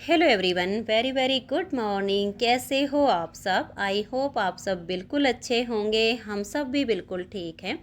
Hello everyone, very very good morning. कैसे हो आप सब? आई होप आप सब बिल्कुल अच्छे होंगे। हम सब भी बिल्कुल ठीक हैं।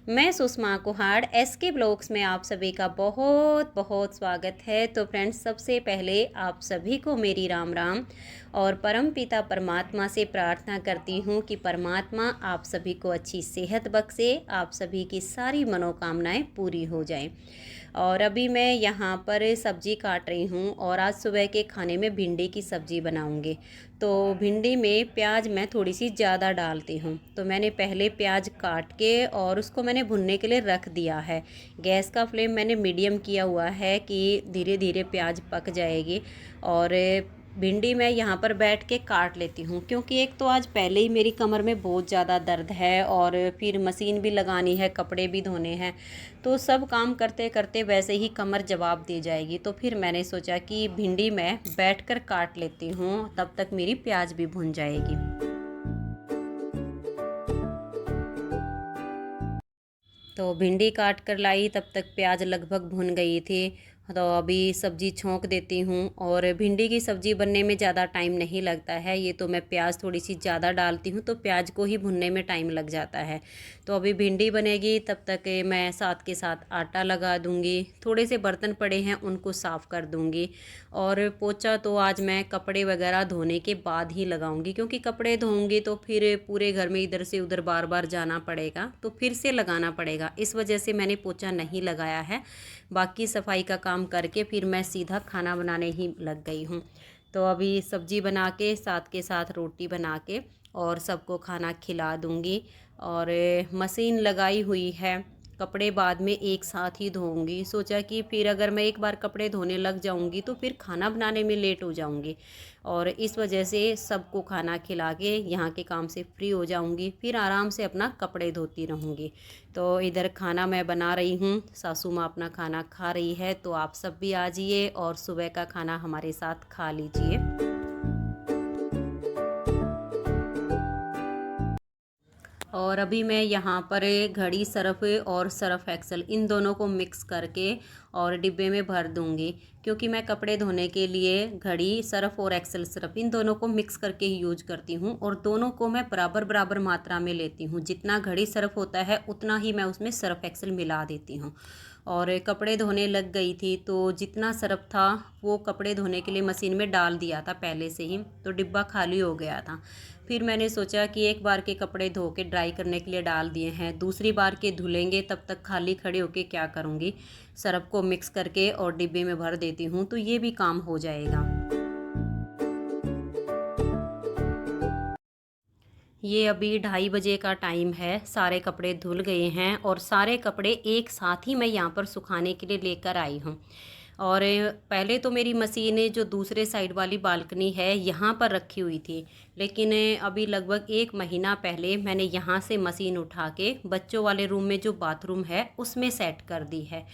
मैं सुषमा कुहाड़ एसके ब्लॉग्स में आप सभी का बहुत बहुत स्वागत है। तो फ्रेंड्स, सबसे पहले आप सभी को मेरी राम राम और परम पिता परमात्मा से प्रार्थना करती हूँ कि परमात्मा आप सभी को अच्छी सेहत बख्शे, आप सभी की सारी मनोकामनाएं पूरी हो जाएं। और अभी मैं यहाँ पर सब्ज़ी काट रही हूँ और आज सुबह के खाने में भिंडी की सब्ज़ी बनाऊँगी। तो भिंडी में प्याज मैं थोड़ी सी ज़्यादा डालती हूँ, तो मैंने पहले प्याज काट के और उसको मैंने भुनने के लिए रख दिया है। गैस का फ्लेम मैंने मीडियम किया हुआ है कि धीरे धीरे प्याज पक जाएगी। और भिंडी मैं यहाँ पर बैठ के काट लेती हूँ, क्योंकि एक तो आज पहले ही मेरी कमर में बहुत ज़्यादा दर्द है और फिर मशीन भी लगानी है, कपड़े भी धोने हैं, तो सब काम करते करते वैसे ही कमर जवाब दे जाएगी। तो फिर मैंने सोचा कि भिंडी मैं बैठकर काट लेती हूँ, तब तक मेरी प्याज भी भुन जाएगी। तो भिंडी काट कर लाई, तब तक प्याज लगभग भुन गई थी। तो अभी सब्ज़ी छोंक देती हूँ। और भिंडी की सब्ज़ी बनने में ज़्यादा टाइम नहीं लगता है, ये तो मैं प्याज थोड़ी सी ज़्यादा डालती हूँ तो प्याज को ही भुनने में टाइम लग जाता है। तो अभी भिंडी बनेगी, तब तक मैं साथ के साथ आटा लगा दूँगी। थोड़े से बर्तन पड़े हैं, उनको साफ़ कर दूँगी। और पोछा तो आज मैं कपड़े वगैरह धोने के बाद ही लगाऊंगी, क्योंकि कपड़े धोऊंगी तो फिर पूरे घर में इधर से उधर बार बार जाना पड़ेगा, तो फिर से लगाना पड़ेगा। इस वजह से मैंने पोछा नहीं लगाया है। बाकी सफाई का काम करके फिर मैं सीधा खाना बनाने ही लग गई हूँ। तो अभी सब्जी बना के साथ के साथ रोटी बना के और सबको खाना खिला दूँगी। और मशीन लगाई हुई है, कपड़े बाद में एक साथ ही धोऊंगी। सोचा कि फिर अगर मैं एक बार कपड़े धोने लग जाऊंगी तो फिर खाना बनाने में लेट हो जाऊंगी, और इस वजह से सबको खाना खिला के यहाँ के काम से फ्री हो जाऊंगी, फिर आराम से अपना कपड़े धोती रहूंगी। तो इधर खाना मैं बना रही हूँ, सासू माँ अपना खाना खा रही है, तो आप सब भी आ जाइए और सुबह का खाना हमारे साथ खा लीजिए। और अभी मैं यहाँ पर घड़ी सर्फ़ और सर्फ़ एक्सेल इन दोनों को मिक्स करके और डिब्बे में भर दूँगी, क्योंकि मैं कपड़े धोने के लिए घड़ी सर्फ़ और एक्सेल सर्फ़ इन दोनों को मिक्स करके ही यूज करती हूँ। और दोनों को मैं बराबर बराबर मात्रा में लेती हूँ, जितना घड़ी सर्फ़ होता है उतना ही मैं उसमें सर्फ़ एक्सेल मिला देती हूँ। और कपड़े धोने लग गई थी, तो जितना सर्फ़ था वो कपड़े धोने के लिए मशीन में डाल दिया था पहले से ही, तो डिब्बा खाली हो गया था। फिर मैंने सोचा कि एक बार के कपड़े धो के ड्राई करने के लिए डाल दिए हैं, दूसरी बार के धुलेंगे, तब तक खाली खड़े होके क्या करूँगी। सर्फ़ को मिक्स करके और डिब्बे में भर देती हूँ, तो ये भी काम हो जाएगा। ये अभी 2:30 बजे का टाइम है, सारे कपड़े धुल गए हैं और सारे कपड़े एक साथ ही मैं यहाँ पर सुखाने के लिए लेकर आई हूँ। और पहले तो मेरी मशीन जो दूसरे साइड वाली बालकनी है यहाँ पर रखी हुई थी, लेकिन अभी लगभग 1 महीना पहले मैंने यहाँ से मशीन उठा के बच्चों वाले रूम में जो बाथरूम है उसमें सेट कर दी है।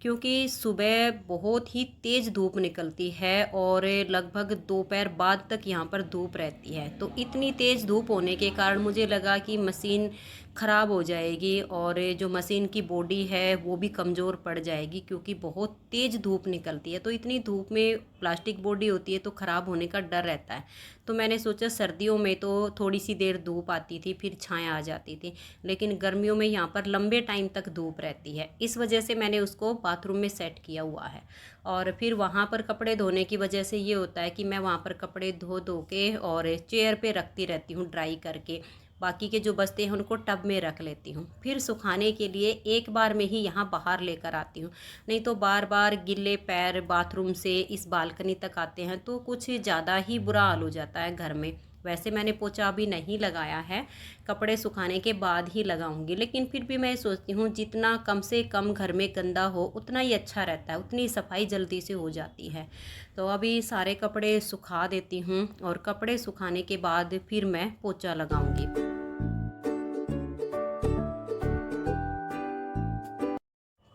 क्योंकि सुबह बहुत ही तेज़ धूप निकलती है और लगभग दोपहर बाद तक यहाँ पर धूप रहती है, तो इतनी तेज़ धूप होने के कारण मुझे लगा कि मशीन ख़राब हो जाएगी और जो मशीन की बॉडी है वो भी कमज़ोर पड़ जाएगी, क्योंकि बहुत तेज़ धूप निकलती है। तो इतनी धूप में प्लास्टिक बॉडी होती है तो ख़राब होने का डर रहता है। तो मैंने सोचा सर्दियों में तो थोड़ी सी देर धूप आती थी, फिर छाया आ जाती थी, लेकिन गर्मियों में यहाँ पर लंबे टाइम तक धूप रहती है, इस वजह से मैंने उसको बाथरूम में सेट किया हुआ है। और फिर वहाँ पर कपड़े धोने की वजह से ये होता है कि मैं वहाँ पर कपड़े धो धो के और चेयर पे रखती रहती हूँ ड्राई करके। बाकी के जो बचते हैं उनको टब में रख लेती हूँ, फिर सुखाने के लिए एक बार में ही यहाँ बाहर लेकर आती हूँ। नहीं तो बार बार गिले पैर बाथरूम से इस बालकनी तक आते हैं तो कुछ ज़्यादा ही बुरा हाल हो जाता है घर में। वैसे मैंने पोछा अभी नहीं लगाया है, कपड़े सुखाने के बाद ही लगाऊंगी, लेकिन फिर भी मैं सोचती हूँ जितना कम से कम घर में गंदा हो उतना ही अच्छा रहता है, उतनी सफाई जल्दी से हो जाती है। तो अभी सारे कपड़े सुखा देती हूँ और कपड़े सुखाने के बाद फिर मैं पोछा लगाऊंगी।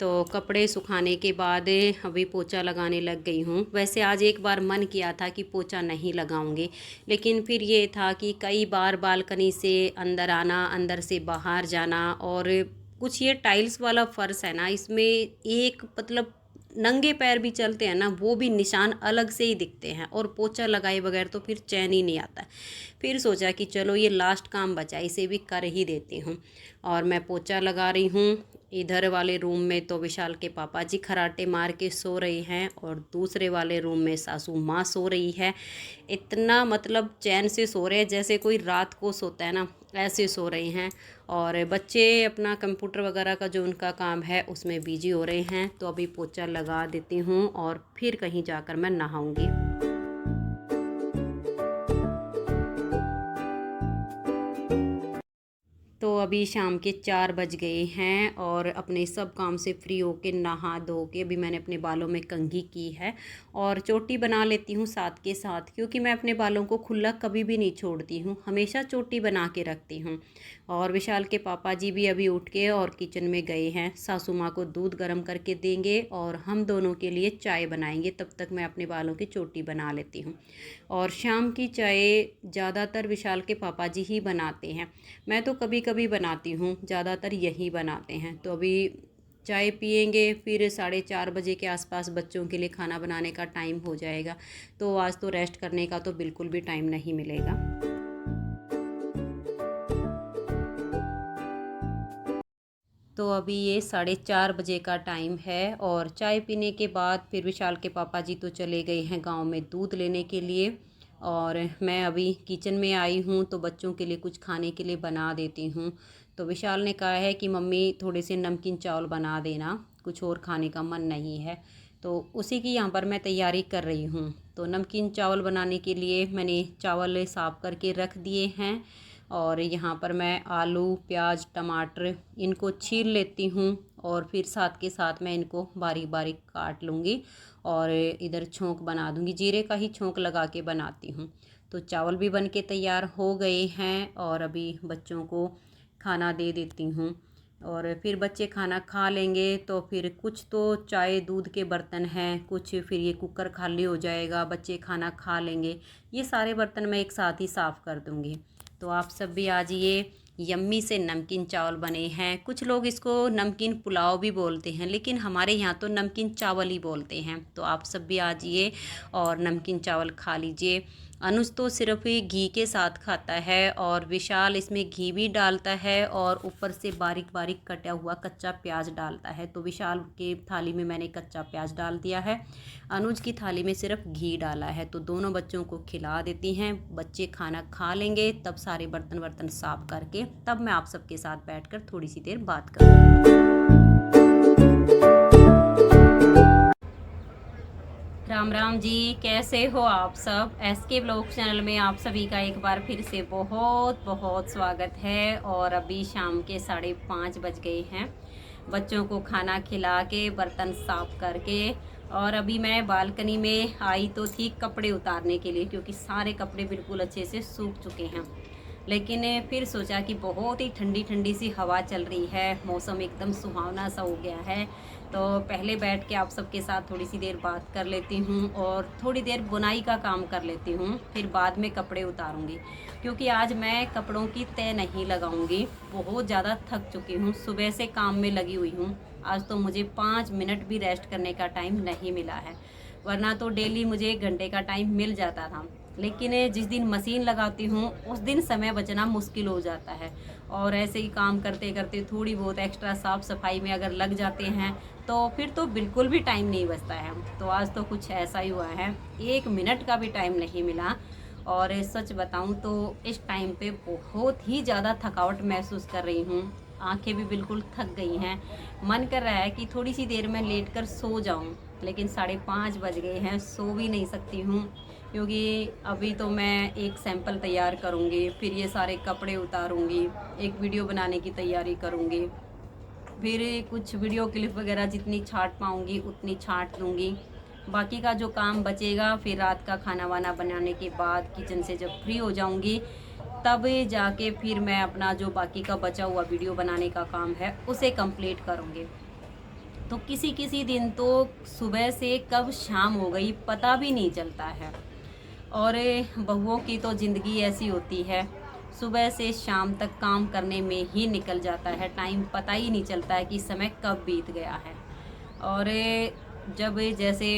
तो कपड़े सुखाने के बाद अभी पोछा लगाने लग गई हूँ। वैसे आज एक बार मन किया था कि पोछा नहीं लगाऊंगी, लेकिन फिर ये था कि कई बार बालकनी से अंदर आना, अंदर से बाहर जाना, और कुछ ये टाइल्स वाला फ़र्श है ना, इसमें एक मतलब नंगे पैर भी चलते हैं ना, वो भी निशान अलग से ही दिखते हैं। और पोछा लगाए बगैर तो फिर चैन ही नहीं आता। फिर सोचा कि चलो ये लास्ट काम बचा, इसे भी कर ही देती हूँ। और मैं पोछा लगा रही हूँ। इधर वाले रूम में तो विशाल के पापा जी खराटे मार के सो रही हैं और दूसरे वाले रूम में सासू माँ सो रही है। इतना मतलब चैन से सो रहे हैं जैसे कोई रात को सोता है ना, ऐसे सो रहे हैं। और बच्चे अपना कंप्यूटर वगैरह का जो उनका काम है उसमें बिजी हो रहे हैं। तो अभी पोछा लगा देती हूँ और फिर कहीं जाकर मैं नहाऊंगी। तो अभी शाम के 4 बज गए हैं और अपने सब काम से फ्री होके नहा धो के अभी मैंने अपने बालों में कंघी की है और चोटी बना लेती हूँ साथ के साथ, क्योंकि मैं अपने बालों को खुला कभी भी नहीं छोड़ती हूँ, हमेशा चोटी बना के रखती हूँ। और विशाल के पापा जी भी अभी उठ के और किचन में गए हैं, सासू माँ को दूध गर्म करके देंगे और हम दोनों के लिए चाय बनाएंगे। तब तक मैं अपने बालों की चोटी बना लेती हूँ। और शाम की चाय ज़्यादातर विशाल के पापा जी ही बनाते हैं, मैं तो कभी कभी बनाती हूँ, ज़्यादातर यही बनाते हैं। तो अभी चाय पियेंगे, फिर 4:30 बजे के आसपास बच्चों के लिए खाना बनाने का टाइम हो जाएगा। तो आज तो रेस्ट करने का तो बिल्कुल भी टाइम नहीं मिलेगा। तो अभी ये 4:30 बजे का टाइम है और चाय पीने के बाद फिर विशाल के पापा जी तो चले गए हैं गांव में दूध लेने के लिए। और मैं अभी किचन में आई हूँ तो बच्चों के लिए कुछ खाने के लिए बना देती हूँ। तो विशाल ने कहा है कि मम्मी थोड़े से नमकीन चावल बना देना, कुछ और खाने का मन नहीं है। तो उसी की यहाँ पर मैं तैयारी कर रही हूँ। तो नमकीन चावल बनाने के लिए मैंने चावल साफ़ करके रख दिए हैं और यहाँ पर मैं आलू प्याज टमाटर इनको छील लेती हूँ और फिर साथ के साथ मैं इनको बारीक बारीक काट लूँगी और इधर छोंक बना दूँगी, जीरे का ही छोंक लगा के बनाती हूँ। तो चावल भी बन के तैयार हो गए हैं और अभी बच्चों को खाना दे देती हूँ और फिर बच्चे खाना खा लेंगे। तो फिर कुछ तो चाय दूध के बर्तन हैं, कुछ फिर ये कुकर खाली हो जाएगा, बच्चे खाना खा लेंगे, ये सारे बर्तन मैं एक साथ ही साफ़ कर दूँगी। तो आप सब भी आ जाइए, यम्मी से नमकीन चावल बने हैं। कुछ लोग इसको नमकीन पुलाव भी बोलते हैं, लेकिन हमारे यहाँ तो नमकीन चावल ही बोलते हैं। तो आप सब भी आ जाइए और नमकीन चावल खा लीजिए। अनुज तो सिर्फ ही घी के साथ खाता है और विशाल इसमें घी भी डालता है और ऊपर से बारीक बारीक कटा हुआ कच्चा प्याज डालता है। तो विशाल के थाली में मैंने कच्चा प्याज डाल दिया है, अनुज की थाली में सिर्फ घी डाला है। तो दोनों बच्चों को खिला देती हैं, बच्चे खाना खा लेंगे, तब सारे बर्तन वर्तन साफ करके तब मैं आप सबके साथ बैठकर थोड़ी सी देर बात करूँगी। राम राम जी, कैसे हो आप सब। SK ब्लॉग चैनल में आप सभी का एक बार फिर से बहुत बहुत स्वागत है। और अभी शाम के 5:30 बज गए हैं, बच्चों को खाना खिला के बर्तन साफ करके और अभी मैं बालकनी में आई तो थी कपड़े उतारने के लिए, क्योंकि सारे कपड़े बिल्कुल अच्छे से सूख चुके हैं। लेकिन फिर सोचा कि बहुत ही ठंडी ठंडी सी हवा चल रही है, मौसम एकदम सुहावना सा हो गया है, तो पहले बैठ के आप सबके साथ थोड़ी सी देर बात कर लेती हूँ और थोड़ी देर बुनाई का काम कर लेती हूँ, फिर बाद में कपड़े उतारूँगी। क्योंकि आज मैं कपड़ों की तय नहीं लगाऊँगी, बहुत ज़्यादा थक चुकी हूँ, सुबह से काम में लगी हुई हूँ। आज तो मुझे 5 मिनट भी रेस्ट करने का टाइम नहीं मिला है, वरना तो डेली मुझे 1 घंटे का टाइम मिल जाता था। लेकिन जिस दिन मशीन लगाती हूँ उस दिन समय बचना मुश्किल हो जाता है और ऐसे ही काम करते करते थोड़ी बहुत एक्स्ट्रा साफ़ सफाई में अगर लग जाते हैं तो फिर तो बिल्कुल भी टाइम नहीं बचता है। तो आज तो कुछ ऐसा ही हुआ है, 1 मिनट का भी टाइम नहीं मिला। और सच बताऊं तो इस टाइम पे बहुत ही ज़्यादा थकावट महसूस कर रही हूँ, आंखें भी बिल्कुल थक गई हैं, मन कर रहा है कि थोड़ी सी देर में लेट कर सो जाऊँ, लेकिन 5:30 बज गए हैं, सो भी नहीं सकती हूँ। क्योंकि अभी तो मैं एक सैंपल तैयार करूँगी, फिर ये सारे कपड़े उतारूँगी, एक वीडियो बनाने की तैयारी करूँगी, फिर कुछ वीडियो क्लिप वगैरह जितनी छांट पाऊँगी उतनी छांट दूँगी। बाकी का जो काम बचेगा फिर रात का खाना वाना बनाने के बाद किचन से जब फ्री हो जाऊँगी तब जाके फिर मैं अपना जो बाकी का बचा हुआ वीडियो बनाने का काम है उसे कंप्लीट करूँगी। तो किसी किसी दिन तो सुबह से कब शाम हो गई पता भी नहीं चलता है। और बहुओं की तो ज़िंदगी ऐसी होती है, सुबह से शाम तक काम करने में ही निकल जाता है, टाइम पता ही नहीं चलता है कि समय कब बीत गया है। और जब जैसे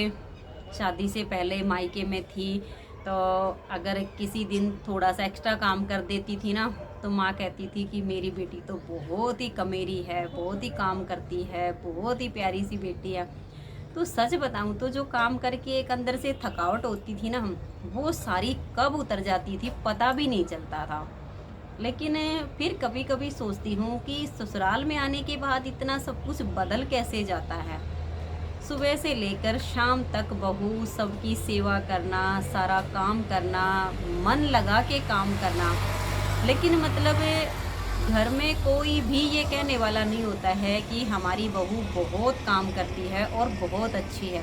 शादी से पहले मायके में थी, तो अगर किसी दिन थोड़ा सा एक्स्ट्रा काम कर देती थी ना, तो माँ कहती थी कि मेरी बेटी तो बहुत ही कमेरी है, बहुत ही काम करती है, बहुत ही प्यारी सी बेटी है। तो सच बताऊँ तो जो काम करके एक अंदर से थकावट होती थी ना, वो सारी कब उतर जाती थी पता भी नहीं चलता था। लेकिन फिर कभी कभी सोचती हूँ कि ससुराल में आने के बाद इतना सब कुछ बदल कैसे जाता है। सुबह से लेकर शाम तक बहू सबकी सेवा करना, सारा काम करना, मन लगा के काम करना। लेकिन मतलब घर में कोई भी ये कहने वाला नहीं होता है कि हमारी बहू बहुत काम करती है और बहुत अच्छी है।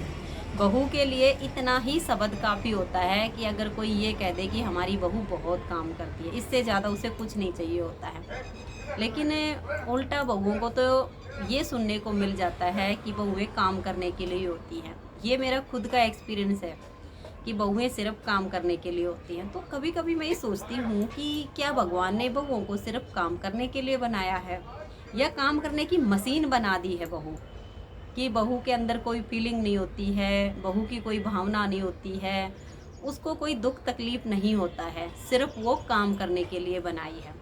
बहू के लिए इतना ही शब्द काफ़ी होता है कि अगर कोई ये कह दे कि हमारी बहू बहुत काम करती है, इससे ज़्यादा उसे कुछ नहीं चाहिए होता है। लेकिन उल्टा बहुओं को तो ये सुनने को मिल जाता है कि बहुएं काम करने के लिए होती हैं। ये मेरा खुद का एक्सपीरियंस है कि बहुएं सिर्फ काम करने के लिए होती हैं। तो कभी कभी मैं ये सोचती हूँ कि क्या भगवान ने बहुओं को सिर्फ काम करने के लिए बनाया है, या काम करने की मशीन बना दी है बहू, कि बहू के अंदर कोई फीलिंग नहीं होती है, बहू की कोई भावना नहीं होती है, उसको कोई दुख तकलीफ नहीं होता है, सिर्फ वो काम करने के लिए बनाई है।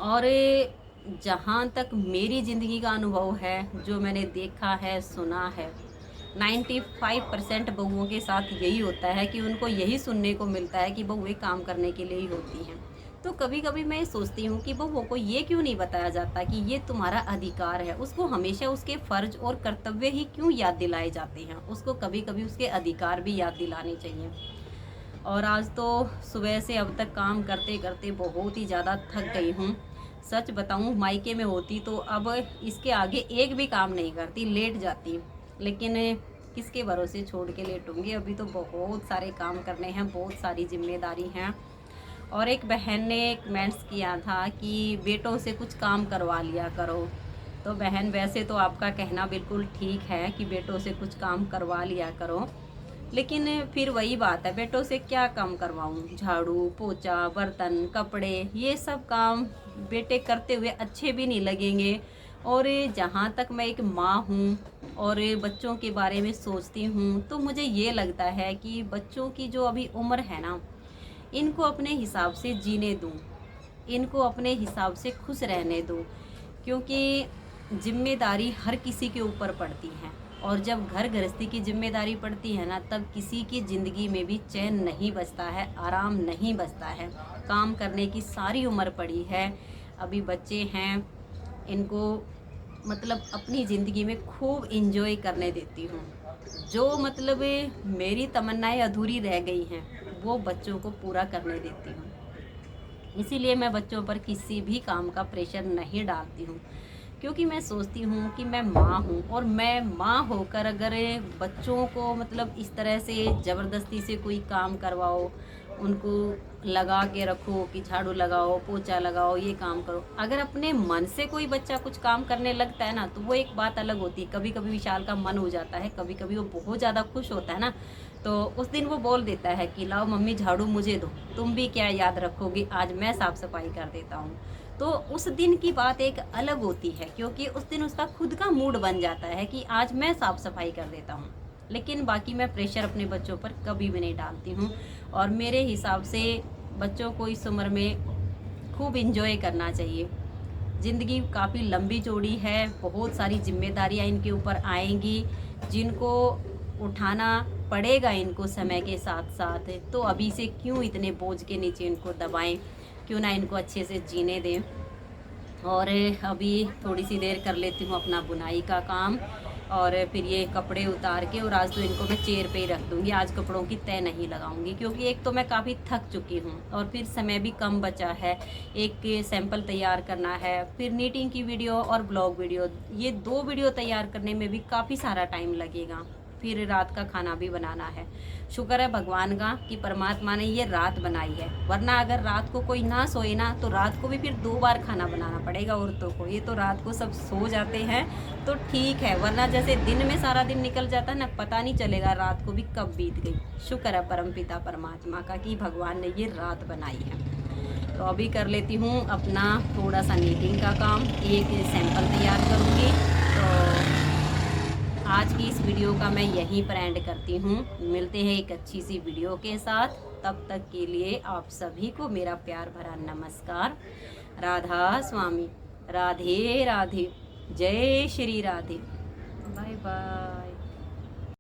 और जहाँ तक मेरी ज़िंदगी का अनुभव है, जो मैंने देखा है, सुना है, 95% बहुओं के साथ यही होता है कि उनको यही सुनने को मिलता है कि बहुएं काम करने के लिए ही होती हैं। तो कभी कभी मैं सोचती हूँ कि बहुओं को ये क्यों नहीं बताया जाता कि ये तुम्हारा अधिकार है। उसको हमेशा उसके फ़र्ज और कर्तव्य ही क्यों याद दिलाए जाते हैं, उसको कभी कभी उसके अधिकार भी याद दिलाने चाहिए। और आज तो सुबह से अब तक काम करते करते बहुत ही ज़्यादा थक गई हूँ। सच बताऊँ, मायके में होती तो अब इसके आगे एक भी काम नहीं करती, लेट जाती। लेकिन किसके भरोसे छोड़ के लेटूंगी, अभी तो बहुत सारे काम करने हैं, बहुत सारी जिम्मेदारी हैं। और एक बहन ने कमेंट्स किया था कि बेटों से कुछ काम करवा लिया करो। तो बहन, वैसे तो आपका कहना बिल्कुल ठीक है कि बेटों से कुछ काम करवा लिया करो, लेकिन फिर वही बात है, बेटों से क्या काम करवाऊँ? झाड़ू पोछा बर्तन कपड़े, ये सब काम बेटे करते हुए अच्छे भी नहीं लगेंगे। और जहाँ तक मैं एक माँ हूँ और बच्चों के बारे में सोचती हूँ, तो मुझे ये लगता है कि बच्चों की जो अभी उम्र है ना, इनको अपने हिसाब से जीने दूँ, इनको अपने हिसाब से खुश रहने दूँ। क्योंकि जिम्मेदारी हर किसी के ऊपर पड़ती है, और जब घर गृहस्थी की जिम्मेदारी पड़ती है ना, तब किसी की ज़िंदगी में भी चैन नहीं बचता है, आराम नहीं बचता है। काम करने की सारी उम्र पड़ी है, अभी बच्चे हैं, इनको मतलब अपनी ज़िंदगी में खूब इंजॉय करने देती हूँ। जो मतलब मेरी तमन्नाएं अधूरी रह गई हैं, वो बच्चों को पूरा करने देती हूँ। इसीलिए मैं बच्चों पर किसी भी काम का प्रेशर नहीं डालती हूँ, क्योंकि मैं सोचती हूँ कि मैं माँ हूँ, और मैं माँ होकर अगर बच्चों को मतलब इस तरह से ज़बरदस्ती से कोई काम करवाओ, उनको लगा के रखो कि झाड़ू लगाओ पोछा लगाओ ये काम करो, अगर अपने मन से कोई बच्चा कुछ काम करने लगता है ना, तो वो एक बात अलग होती है। कभी कभी विशाल का मन हो जाता है, कभी कभी वो बहुत ज़्यादा खुश होता है ना, तो उस दिन वो बोल देता है कि लाओ मम्मी झाड़ू मुझे दो, तुम भी क्या याद रखोगी, आज मैं साफ़ सफाई कर देता हूँ। तो उस दिन की बात एक अलग होती है, क्योंकि उस दिन उसका खुद का मूड बन जाता है कि आज मैं साफ़ सफाई कर देता हूँ। लेकिन बाकी मैं प्रेशर अपने बच्चों पर कभी भी नहीं डालती हूँ। और मेरे हिसाब से बच्चों को इस उम्र में खूब इंजॉय करना चाहिए। ज़िंदगी काफ़ी लंबी चौड़ी है, बहुत सारी जिम्मेदारियाँ इनके ऊपर आएंगी, जिनको उठाना पड़ेगा इनको समय के साथ साथ। तो अभी से क्यों इतने बोझ के नीचे इनको दबाएं, क्यों ना इनको अच्छे से जीने दें। और अभी थोड़ी सी देर कर लेती हूँ अपना बुनाई का काम, और फिर ये कपड़े उतार के, और आज तो इनको मैं चेयर पे ही रख दूँगी, आज कपड़ों की तय नहीं लगाऊंगी, क्योंकि एक तो मैं काफ़ी थक चुकी हूँ और फिर समय भी कम बचा है। एक सैंपल तैयार करना है, फिर नीटिंग की वीडियो और ब्लॉग वीडियो, ये 2 वीडियो तैयार करने में भी काफ़ी सारा टाइम लगेगा। फिर रात का खाना भी बनाना है। शुक्र है भगवान का कि परमात्मा ने ये रात बनाई है, वरना अगर रात को कोई ना सोए ना, तो रात को भी फिर 2 बार खाना बनाना पड़ेगा औरतों को। ये तो रात को सब सो जाते हैं तो ठीक है, वरना जैसे दिन में सारा दिन निकल जाता है ना, पता नहीं चलेगा रात को भी कब बीत गई। शुक्र है परमपिता परमात्मा का कि भगवान ने ये रात बनाई है। तो अभी कर लेती हूँ अपना थोड़ा सा नीटिंग का काम, एक सैंपल तैयार करूँगी। तो आज की इस वीडियो का मैं यहीं पर एंड करती हूँ। मिलते हैं एक अच्छी सी वीडियो के साथ। तब तक के लिए आप सभी को मेरा प्यार भरा नमस्कार। राधा स्वामी, राधे राधे, जय श्री राधे। Bye bye.